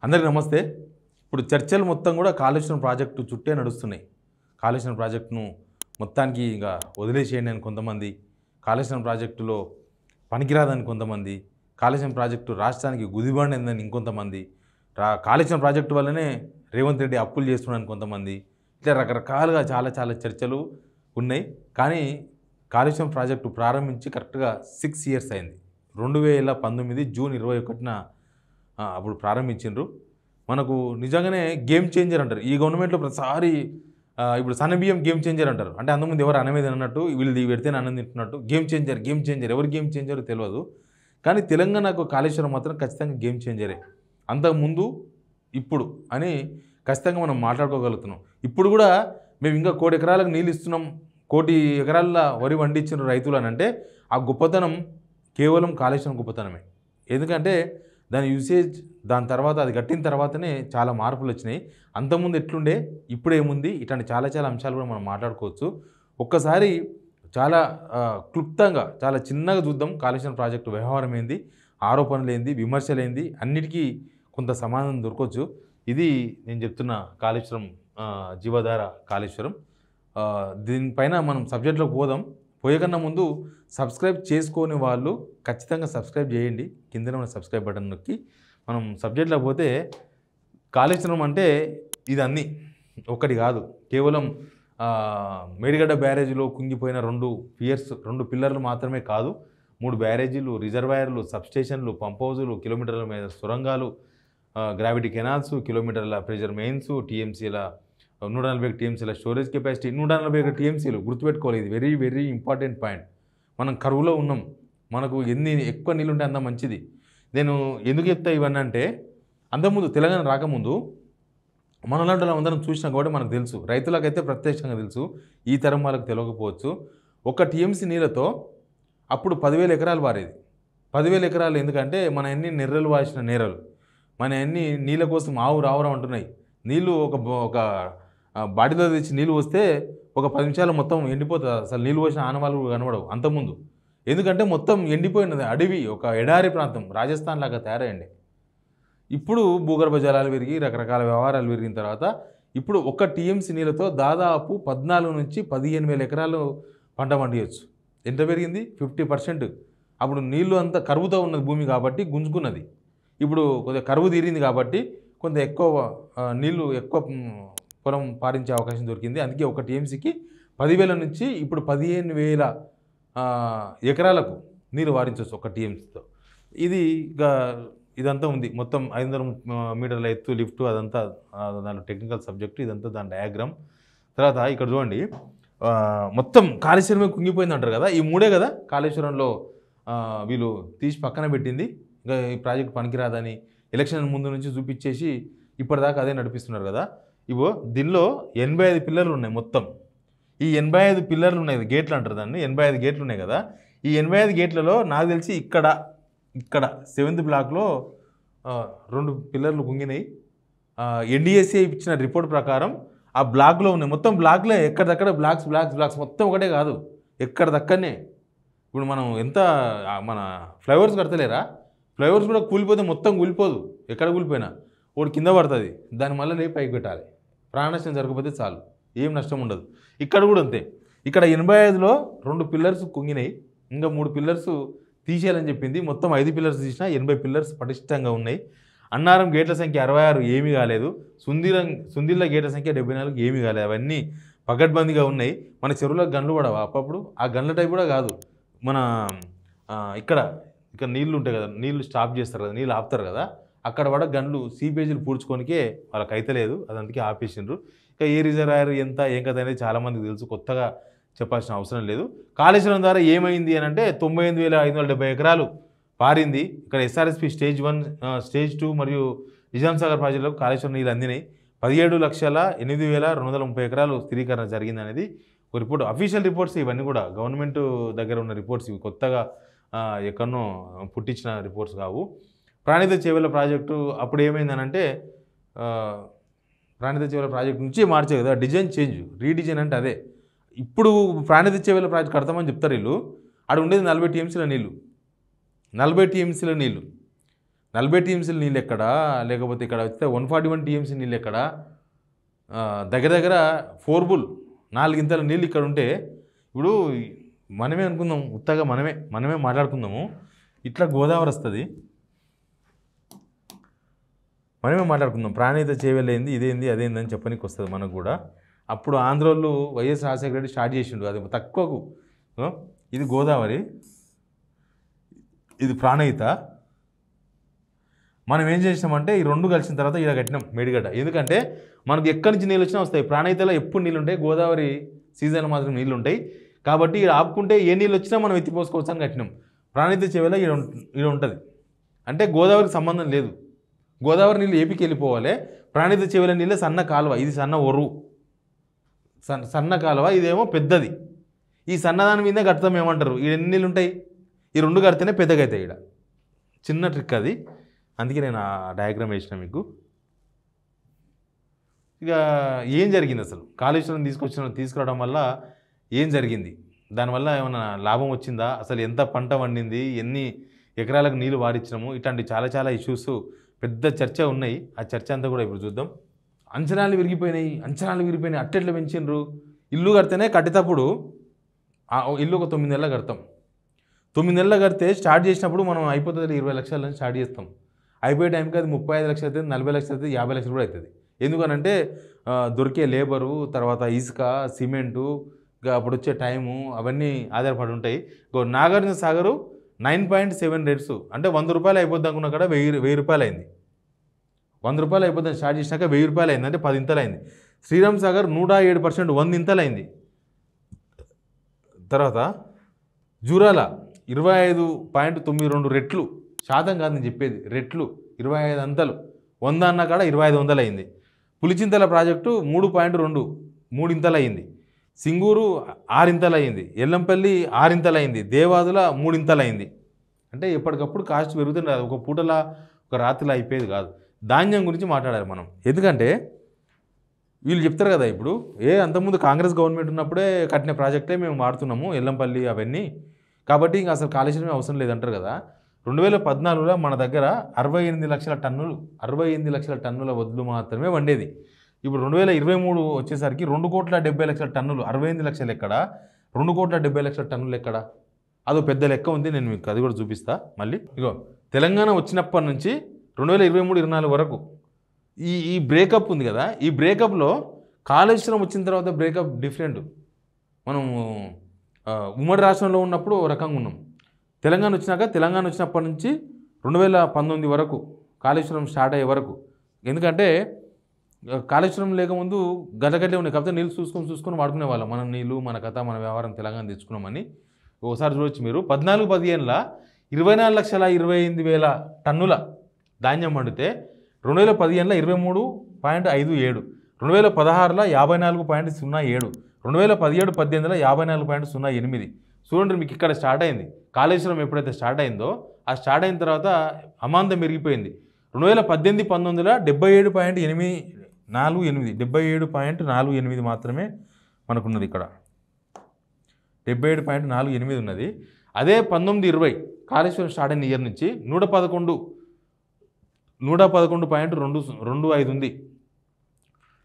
అందరికీ నమస్తే. ఇప్పుడు చర్చలు మొత్తం కూడా కాళేశ్వరం ప్రాజెక్టు చుట్టే నడుస్తున్నాయి. కాళేశ్వరం ప్రాజెక్టును మొత్తానికి ఇక వదిలేసేయండి అని కొంతమంది, కాళేశ్వరం ప్రాజెక్టులో పనికిరాదని కొంతమంది, కాళేశ్వరం ప్రాజెక్టు రాష్ట్రానికి గుదిబండిందని ఇంకొంతమంది, కాళేశ్వరం ప్రాజెక్టు వల్లనే రేవంత్ రెడ్డి అప్పులు చేస్తున్నాడని కొంతమంది, ఇట్లా రకరకాలుగా చాలా చాలా చర్చలు ఉన్నాయి. కానీ కాళేశ్వరం ప్రాజెక్టు ప్రారంభించి కరెక్ట్గా 6 years అయింది. 2019 జూన్ 21న అప్పుడు ప్రారంభించిండ్రు. మనకు నిజంగానే గేమ్ చేంజర్ అంటారు. ఈ గవర్నమెంట్లో ప్రతిసారి ఇప్పుడు సన్నబియ్యం గేమ్ చేంజర్ అంటారు. అంటే అంతకుముందు ఎవరు అనమేది అన్నట్టు, వీళ్ళు పెడితేనే అన్నం తింటున్నట్టు. గేమ్ చేంజర్ ఎవరు గేమ్ చేంజరో తెలియదు. కానీ తెలంగాణకు కాళేశ్వరం మాత్రం ఖచ్చితంగా గేమ్ చేంజరే. అంతకుముందు ఇప్పుడు అని ఖచ్చితంగా మనం మాట్లాడుకోగలుగుతున్నాం. ఇప్పుడు కూడా మేము ఇంకా 1 కోటి ఎకరాలకు నీళ్ళు ఇస్తున్నాం, 1 కోటి ఎకరాల వరి పండించిన రైతులు అని అంటే ఆ గొప్పతనం కేవలం కాళేశ్వరం గొప్పతనమే. ఎందుకంటే దాని యూసేజ్, దాని తర్వాత అది కట్టిన తర్వాతనే చాలా మార్పులు వచ్చినాయి. అంతకుముందు ఎట్లుండే, ఇప్పుడు ఏముంది, ఇట్లాంటి చాలా చాలా అంశాలు కూడా మనం మాట్లాడుకోవచ్చు. ఒక్కసారి చాలా క్లుప్తంగా చాలా చిన్నగా చూద్దాం. కాళేశ్వరం ప్రాజెక్టు వ్యవహారం ఏంది, ఆరోపణలు ఏంది, విమర్శలు ఏంది, అన్నిటికీ కొంత సమాధానం దొరకవచ్చు. ఇది నేను చెప్తున్న కాళేశ్వరం జీవధార కాళేశ్వరం. దీనిపైన మనం సబ్జెక్ట్లోకి పోయేకన్నా ముందు సబ్స్క్రైబ్ చేసుకోని వాళ్ళు ఖచ్చితంగా సబ్స్క్రైబ్ చేయండి. కిందనే ఉన్న సబ్స్క్రైబ్ బటన్ నొక్కి మనం సబ్జెక్ట్లోకి పోతే, కాళేశ్వరం అంటే ఇది అన్నీ ఒకటి కాదు. కేవలం మేడిగడ్డ బ్యారేజీలో కుంగిపోయిన 2 పిల్లర్లు మాత్రమే కాదు, 3 బ్యారేజీలు, రిజర్వాయర్లు, సబ్స్టేషన్లు, పంప్ హౌజులు, కిలోమీటర్ల మీద సొరంగాలు, గ్రావిటీ కెనాల్స్, కిలోమీటర్ల ప్రెజర్ మెయిన్స్, టీఎంసీల 140 టీఎంసీల స్టోరేజ్ కెపాసిటీ, 141 టీఎంసీలు. గుర్తుపెట్టుకోవాలి, ఇది వెరీ వెరీ ఇంపార్టెంట్ పాయింట్. మనం కరువులో ఉన్నాం, మనకు ఎక్కువ నీళ్ళు ఉంటే అంత మంచిది. నేను ఎందుకు చెప్తా ఇవన్నీ అంటే, అంతకుముందు తెలంగాణ రాకముందు మనలాంటి అందరం చూసినా కాబట్టి మనకు తెలుసు. రైతులకైతే ప్రత్యక్షంగా తెలుసు, ఈ తరం వాళ్ళకి తెలియకపోవచ్చు. 1 టీఎంసీ నీళ్ళతో అప్పుడు 10,000 ఎకరాలు పారేది. 10,000 ఎకరాలు ఎందుకంటే మన అన్ని నెర్రలు వాసిన నేరలు, మన అన్ని నీళ్ళ కోసం రావురా అంటున్నాయి. నీళ్ళు ఒక బాటిలో తెచ్చి నీళ్ళు వస్తే ఒక 10 నిమిషాలు మొత్తం ఎండిపోతుంది. అసలు నీళ్ళు పోసిన ఆనవాళ్ళు కనబడవు అంతకుముందు. ఎందుకంటే మొత్తం ఎండిపోయినది, అడవి, ఒక ఎడారి ప్రాంతం, రాజస్థాన్ లాగా తయారైంది. ఇప్పుడు భూగర్భ జలాలు పెరిగి రకరకాల వ్యవహారాలు పెరిగిన తర్వాత ఇప్పుడు 1 టీఎంసీ నీళ్ళతో దాదాపు 14 నుంచి 15,000 ఎకరాలు పంట పండియచ్చు. ఎంత పెరిగింది? 50%. అప్పుడు నీళ్ళు అంతా కరువుతో ఉన్నది భూమి కాబట్టి గుంజుకున్నది. ఇప్పుడు కొద్దిగా కరువు తీరింది కాబట్టి కొంత ఎక్కువ నీళ్ళు, ఎక్కువ పొలం పారించే అవకాశం దొరికింది. అందుకే 1 టీఎంసీకి 10,000 నుంచి ఇప్పుడు 15,000 ఎకరాలకు నీరు వారించవచ్చు 1 టీఎంసీతో. ఇదంతా ఉంది. మొత్తం 500 మీటర్ల ఎత్తు లిఫ్ట్, అదంతా దాని టెక్నికల్ సబ్జెక్టు, ఇదంతా దాని డయాగ్రామ్. తర్వాత ఇక్కడ చూడండి, మొత్తం కాళేశ్వరమే కుంగిపోయింది అంటారు కదా, ఈ 3 కదా కాళేశ్వరంలో వీళ్ళు తీసి పక్కన పెట్టింది. ఇంకా ఈ ప్రాజెక్ట్ పనికిరాదని ఎలక్షన్ ముందు నుంచి చూపించేసి ఇప్పటిదాకా అదే నడిపిస్తున్నారు కదా. దీనిలో 85 పిల్లర్లు ఉన్నాయి మొత్తం. ఈ 85 పిల్లర్లు ఉన్నాయి, గేట్లు అంటారు దాన్ని, 85 గేట్లు ఉన్నాయి కదా. ఈ 85 గేట్లలో నాకు తెలిసి ఇక్కడ 7th బ్లాక్లో 2 పిల్లర్లు కుంగినాయి. ఎన్డీఎస్ఏ ఇచ్చిన రిపోర్ట్ ప్రకారం ఆ బ్లాక్లో ఉన్నాయి. మొత్తం బ్లాక్లే, ఎక్కడిదక్కడ బ్లాక్స్ మొత్తం ఒకటే కాదు, ఎక్కడిదక్కడనే. ఇప్పుడు మనం మన ఫ్లైఓవర్స్ కడతలేరా, ఫ్లైఓవర్స్ కూడా కూలిపోతే మొత్తం కూలిపోదు, ఎక్కడ కూలిపోయినా ఒకటి కింద పడుతుంది, దాని మళ్ళీ లేపి పైకి పెట్టాలి. ప్రాణ నష్టం జరగకపోతే చాలు, ఏం నష్టం ఉండదు. ఇక్కడ కూడా అంతే. ఇక్కడ 85లో 2 పిల్లర్స్ కుంగినాయి, ఇంకా 3 పిల్లర్స్ తీసేయాలని చెప్పింది. మొత్తం 5 పిల్లర్స్ తీసినా 80 పిల్లర్స్ పటిష్టంగా ఉన్నాయి. అన్నారం గేట్ల సంఖ్య 66 ఏమీ కాలేదు. సుందిల్ల గేట్ల సంఖ్య 74 ఏమీ కాలేదు. అవన్నీ పకడ్బందీగా ఉన్నాయి. మన చెరువులకు గన్లు పడవా అప్పుడప్పుడు, ఆ గన్ల టైప్ కూడా కాదు. మన ఇక్కడ నీళ్ళు ఉంటాయి కదా, నీళ్ళు స్టాప్ చేస్తారు కదా, నీళ్ళు ఆపుతారు కదా, అక్కడ పడ గన్లు సీపేజీలు పూడ్చుకోనికే వాళ్ళకి అయితే లేదు, అది అందుకే ఆపేసిండ్రు. ఇంకా ఏ రిజర్వాయర్ ఎంత ఏం కథ అనేది చాలామందికి తెలుసు, కొత్తగా చెప్పాల్సిన అవసరం లేదు. కాళేశ్వరం ద్వారా ఏమైంది అని అంటే 98,570 ఎకరాలు పారింది. ఇక్కడ ఎస్ఆర్ఎస్పి స్టేజ్ 1, స్టేజ్ 2 మరియు నిజాం సాగర్ ప్రాజెక్టులకు కాళేశ్వరం నీళ్ళు అందినాయి. 17,08,230 ఎకరాలు స్థిరీకరణ జరిగింది అనేది ఒక రిపోర్ట్, అఫీషియల్ రిపోర్ట్స్. ఇవన్నీ కూడా గవర్నమెంట్ దగ్గర ఉన్న రిపోర్ట్స్, ఇవి కొత్తగా ఎక్కడనో పుట్టించిన రిపోర్ట్స్ కావు. ప్రాణిత చేవెళ్ళ ప్రాజెక్టు అప్పుడు ఏమైందనంటే, ప్రాణిత చేవెళ్ళ ప్రాజెక్టు నుంచి మార్చే కదా, డిజైన్ చేంజ్, రీడిజైన్ అంటే అదే. ఇప్పుడు ప్రాణిత చేవెళ్ళ ప్రాజెక్టు కడతామని చెప్తారు వీళ్ళు, అక్కడ ఉండేది 40 టీఎంసీల నీళ్ళు, 40 టీఎంసీల నీళ్ళు. 40 టీఎంసీలు నీళ్ళు ఎక్కడ, లేకపోతే ఇక్కడ వస్తే 141 టీఎంసీ నీళ్ళు ఎక్కడ, దగ్గర దగ్గర 4 బుల్ 4 ఇంతల నీళ్ళు ఇక్కడ ఉంటే ఇప్పుడు మనమే అనుకుందాం, ఉత్తగా మనమే మాట్లాడుకుందాము, ఇట్లా గోదావరి వస్తుంది, మనమే మాట్లాడుకుందాం, ప్రాణహిత చేవలేంది ఇదేంది అదేంది అని చెప్పడానికి వస్తుంది మనకు కూడా. అప్పుడు ఆంధ్రోళ్ళు వైఎస్ రాజశేఖర రెడ్డి స్టార్ట్ చేసిండు, అది తక్కువకు. ఇది గోదావరి, ఇది ప్రాణహిత. మనం ఏం చేసినామంటే ఈ రెండు కలిసిన తర్వాత ఇలా కట్టినాం మేడిగడ్డ. ఎందుకంటే మనకు ఎక్కడి నుంచి నీళ్ళు వచ్చినా వస్తాయి. ప్రాణహితలో ఎప్పుడు నీళ్ళు ఉంటాయి, గోదావరి సీజన్ మాత్రం నీళ్ళు ఉంటాయి. కాబట్టి ఇక్కడ ఆపుకుంటే ఏ నీళ్ళు వచ్చినా మనం ఎత్తిపోసుకోవచ్చు అని కట్టినాం. ప్రాణహిత చెవిలో ఇక్కడ ఉంటుంది. అంటే గోదావరికి సంబంధం లేదు, గోదావరి నీళ్ళు ఏపీకి వెళ్ళిపోవాలి. ప్రాణహిత చెవిల నీళ్ళే సన్న కాలువ, ఇది సన్న ఒరువు, సన్న కాలువ, ఇదేమో పెద్దది. ఈ సన్నదాని మీద కడతాం ఏమంటారు, ఈ ఎన్ని నీళ్ళు ఉంటాయి, ఈ రెండు కడితేనే పెద్దగా అవుతాయి. ఇక్కడ చిన్న ట్రిక్ అది, అందుకే నేను ఆ డయాగ్రామ్ వేసిన మీకు. ఇక ఏం జరిగింది అసలు, కాళేశ్వరం తీసుకురావడం వల్ల ఏం జరిగింది, దానివల్ల ఏమైనా లాభం వచ్చిందా, అసలు ఎంత పంట పండింది, ఎన్ని ఎకరాలకు నీళ్ళు వాడిచ్చినాము, ఇట్లాంటి చాలా చాలా ఇష్యూస్ పెద్ద చర్చ ఉన్నాయి. ఆ చర్చ అంతా కూడా ఇప్పుడు చూద్దాం. అంచనాలు విరిగిపోయినాయి, అట్టెట్లు పెంచిండ్రు. ఇల్లు కడితేనే కట్టేటప్పుడు ఇల్లు ఒక 9 నెలలు కడతాం. 9 నెలలు కడితే స్టార్ట్ చేసినప్పుడు మనం అయిపోతుంది 20 లక్షలని స్టార్ట్ చేస్తాం. అయిపోయే టైంకి అది 35 లక్షలు అవుతుంది, 40 లక్షలు అవుతుంది, 50 లక్షలు కూడా అవుతుంది. ఎందుకనంటే దొరికే లేబరు, తర్వాత ఇసుక, సిమెంటు, అప్పుడు వచ్చే టైము, అవన్నీ ఆధారపడి ఉంటాయి. నాగార్జున సాగరు 9.7 రేట్స్, అంటే 100 రూపాయలు అయిపోద్ది అనుకున్నా కూడా 1000 రూపాయలు అయింది. 100 రూపాయలు అయిపోద్దని స్టార్ట్ చేసినాక 1000 రూపాయలు అయింది, అంటే 10 ఇంతలు అయింది. శ్రీరామ్ సాగర్ 107%, 100 ఇంతలు అయింది. తర్వాత జూరాల 25.92 రెట్లు, శాతం కాదు నేను చెప్పేది, రెట్లు 25 అంతలు, 100 అన్న కాడ 25 వందలు అయింది. పులిచింతల ప్రాజెక్టు 3.2, 3 ఇంతలు అయింది. సింగూరు 6 ఇంతలు అయింది. ఎల్లంపల్లి 6 ఇంతలు అయింది. దేవాదుల 3 ఇంతలు అయింది. అంటే ఎప్పటికప్పుడు కాస్ట్ పెరుగుతుంది, ఒక పూటలా ఒక రాత్రిలో అయిపోయేది కాదు. ధాన్యం గురించి మాట్లాడాలి మనం, ఎందుకంటే వీళ్ళు చెప్తారు కదా, ఇప్పుడు అంతకుముందు కాంగ్రెస్ గవర్నమెంట్ ఉన్నప్పుడే కట్టిన ప్రాజెక్టే మేము వాడుతున్నాము, ఎల్లంపల్లి అవన్నీ, కాబట్టి ఇంకా అసలు కాళేశ్వరం అవసరం లేదంటారు కదా. 2014లో మన దగ్గర 68 లక్షల టన్నుల వడ్లు మాత్రమే వండేది. ఇప్పుడు 2023 వచ్చేసరికి 2,70,00,000 టన్నులు, 68 లక్షలు ఎక్కడ, 2,70,00,000 టన్నులు ఎక్కడ, అదో పెద్ద లెక్క ఉంది. నేను మీకు అది కూడా చూపిస్తా మళ్ళీ. ఇగో తెలంగాణ వచ్చినప్పటి నుంచి 2023-24 వరకు ఈ బ్రేకప్ ఉంది కదా, ఈ బ్రేకప్లో కాళేశ్వరం వచ్చిన తర్వాత బ్రేకప్ డిఫరెంట్. మనం ఉమ్మడి రాష్ట్రంలో ఉన్నప్పుడు ఓ రకంగా ఉన్నాం, తెలంగాణ వచ్చినప్పటి నుంచి 2019 వరకు కాళేశ్వరం స్టార్ట్ అయ్యే వరకు. ఎందుకంటే కాళేశ్వరం లేకముందు గడ్డగడ్డే ఉన్నాయి, కాకపోతే నీళ్ళు చూసుకొని వాడుకునే వాళ్ళం. మన నీళ్ళు, మన కథ, మన వ్యవహారం తెలంగాణ తెచ్చుకున్నామని ఒకసారి చూడొచ్చు మీరు. 14-15లో 24,28,000 టన్నుల ధాన్యం వండితే 2015లో 23.57, 2016లో 54.07, 2017-18లో 54.08. చూడండి, మీకు ఇక్కడ స్టార్ట్ అయింది. కాళేశ్వరం ఎప్పుడైతే స్టార్ట్ అయిందో ఆ స్టార్ట్ అయిన తర్వాత అమాంతం పెరిగిపోయింది. 2018-19లో 77.48 మాత్రమే మనకున్నది, ఇక్కడ 77.48 ఉన్నది. అదే 19-20 కాళేశ్వరం స్టార్ట్ అయిన ఇయర్ నుంచి 111.25 ఉంది,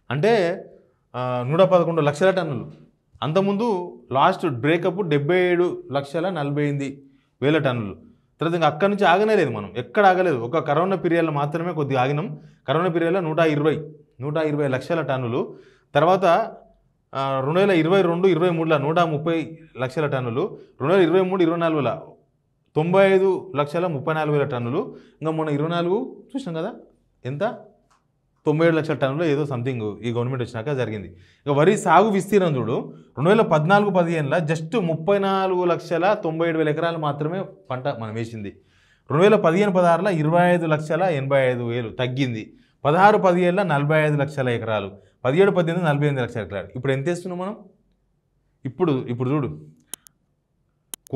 అంటే 111 లక్షల టన్నులు. అంతకుముందు లాస్ట్ బ్రేకప్ 77,48,000 టన్నులు. తర్వాత ఇంకా అక్కడి నుంచి ఆగనే లేదు, మనం ఎక్కడ ఆగలేదు. ఒక కరోనా పీరియడ్లో మాత్రమే కొద్దిగా ఆగినాం. కరోనా పీరియడ్లో 120 లక్షల టన్నులు. తర్వాత 2022-23లో 130 లక్షల టన్నులు, 2023-24లో 95,34,000 టన్నులు. ఇంకా మొన్న 24 చూసినాం కదా, ఎంత 97 లక్షల టన్నులు ఏదో సంథింగ్ ఈ గవర్నమెంట్ వచ్చినాక జరిగింది. ఇక వరి సాగు విస్తీర్ణం చూడు, 2014-15లో జస్ట్ 34,97,000 ఎకరాలు మాత్రమే పంట మనం వేసింది. 2015-16లో 25,85,000 తగ్గింది. 16-17లో 45 లక్షల ఎకరాలు, 17-18 48 లక్షల ఎకరాలు. ఇప్పుడు ఎంత వేస్తున్నాం మనం? ఇప్పుడు చూడు,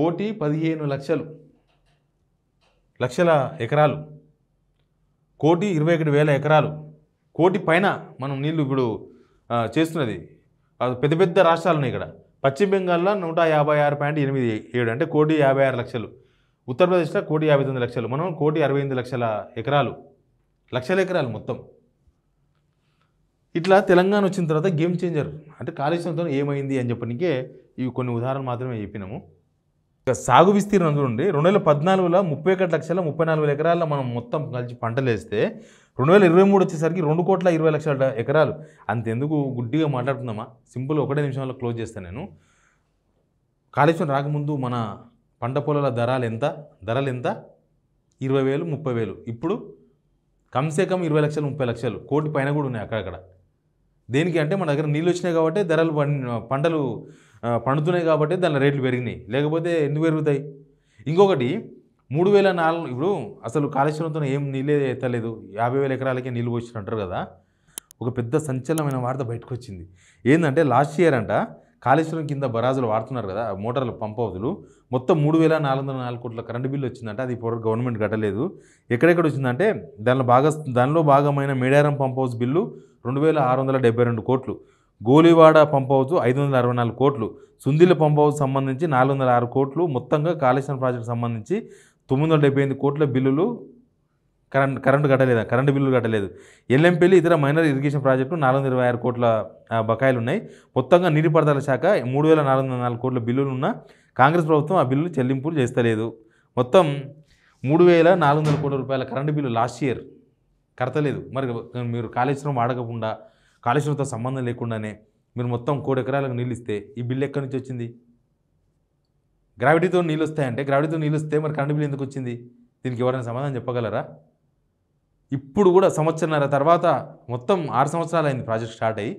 1,15,00,000 ఎకరాలు, 1,21,000 ఎకరాలు, 1,00,00,000 పైన మనం నీళ్ళు ఇప్పుడు చేస్తున్నది. పెద్ద పెద్ద రాష్ట్రాలు ఉన్నాయి ఇక్కడ. పశ్చిమ బెంగాల్లో 156.87, అంటే 1,56,00,000. ఉత్తరప్రదేశ్లో 1,59,00,000, మనం 1,68,00,000 ఎకరాలు, లక్షల ఎకరాలు మొత్తం. ఇట్లా తెలంగాణ వచ్చిన తర్వాత గేమ్ చేంజర్ అంటే కాళేశ్వరంతో ఏమైంది అని చెప్పడానికే ఇవి కొన్ని ఉదాహరణలు మాత్రమే చెప్పినాము. ఇక సాగు విస్తీర్ణం చూడండి, 2014లో 31,34,000 ఎకరాల్లో మనం మొత్తం కలిసి పంటలు వేస్తే 2023 వచ్చేసరికి 2,20,00,000 ఎకరాలు. అంతెందుకు గుడ్డిగా మాట్లాడుతున్నామా? సింపుల్ ఒకటే నిమిషంలో క్లోజ్ చేస్తాను నేను. కాళేశ్వరం రాకముందు మన పంట పొలాల ధరలు ఎంత 20,000 30,000. ఇప్పుడు కమ్సే కమ్ 20 లక్షలు 30 లక్షలు, కోటి పైన కూడా ఉన్నాయి అక్కడక్కడ. దేనికి అంటే మన దగ్గర నీళ్ళు వచ్చినాయి కాబట్టి ధరలు పంటలు పండుతున్నాయి కాబట్టి దాని రేట్లు పెరిగినాయి, లేకపోతే ఎందుకు పెరుగుతాయి? ఇంకొకటి 3,004 ఇప్పుడు అసలు కాళేశ్వరంతో ఏం నీళ్ళే ఎత్తలేదు, 50,000 ఎకరాలకే నీళ్ళు పోసిన అంటారు కదా. ఒక పెద్ద సంచలనమైన వార్త బయటకు వచ్చింది. ఏంటంటే లాస్ట్ ఇయర్ అంట కాళేశ్వరం కింద బరాజులు వాడుతున్నారు కదా మోటార్లు, పంప్ హౌజులు, మొత్తం 3,404 కోట్ల కరెంటు బిల్లు వచ్చిందంట. అది ఇప్పుడు గవర్నమెంట్ కట్టలేదు. ఎక్కడెక్కడ వచ్చిందంటే దానిలో భాగమైన మేడారం పంప్ హౌస్ బిల్లు 2,672 కోట్లు, గోలివాడ పంప్ హౌస్ 564 కోట్లు, సుందిల పంప్ హౌస్ సంబంధించి 406 కోట్లు, మొత్తంగా కాళేశ్వరం ప్రాజెక్టు సంబంధించి 978 కోట్ల బిల్లులు కరెంటు బిల్లులు కట్టలేదు. ఎల్ఎంపల్లి ఇతర మైనర్ ఇరిగేషన్ ప్రాజెక్టు 426 కోట్ల బకాయిలు ఉన్నాయి. మొత్తంగా నీటిపారుదల శాఖ 3,404 కోట్ల బిల్లులు ఉన్న కాంగ్రెస్ ప్రభుత్వం ఆ బిల్లులు చెల్లింపులు చేస్తలేదు. మొత్తం 3,400 కోట్ల రూపాయల కరెంటు బిల్లు లాస్ట్ ఇయర్ కడతలేదు. మరి మీరు కాళేశ్వరం వాడకుండా, కాళేశ్వరంతో సంబంధం లేకుండానే మీరు మొత్తం 1,00,00,000 ఎకరాలకు నీళ్ళు ఇస్తే ఈ బిల్లు ఎక్కడి నుంచి వచ్చింది? గ్రావిటీతో నీళ్ళు వస్తాయంటే, గ్రావిటీతో నీళ్ళు వస్తే మరి కరెంటు బిల్లు ఎందుకు వచ్చింది? దీనికి ఎవరైనా సమాధానం చెప్పగలరా? ఇప్పుడు కూడా సంవత్సరాల తర్వాత, మొత్తం 6 సంవత్సరాలు అయింది ప్రాజెక్ట్ స్టార్ట్ అయ్యి,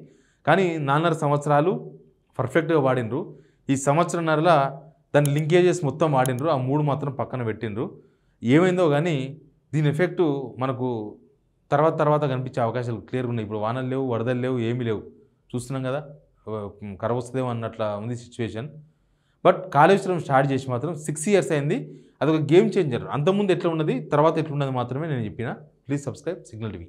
కానీ 4.5 సంవత్సరాలు పర్ఫెక్ట్గా వాడినరు. ఈ సంవత్సరంన్నరలో దాని లింకేజెస్ మొత్తం వాడినరు, ఆ 3 మాత్రం పక్కన పెట్టినరు. ఏమైందో కానీ దీని ఎఫెక్టు మనకు తర్వాత కనిపించే అవకాశాలు క్లియర్గా ఉన్నాయి. ఇప్పుడు వానలు లేవు, వరదలు లేవు, ఏమీ లేవు, చూస్తున్నాం కదా, కరువు వస్తుందేమో అన్నట్లా ఉంది సిచ్యువేషన్. బట్ కాళేశ్వరం స్టార్ట్ చేసి మాత్రం 6 ఇయర్స్ అయింది. అదొక గేమ్ చేంజర్. అంతకుముందు ఎట్లా ఉన్నది, తర్వాత ఎట్లా ఉన్నది మాత్రమే నేను చెప్పిన. Please subscribe signal TV.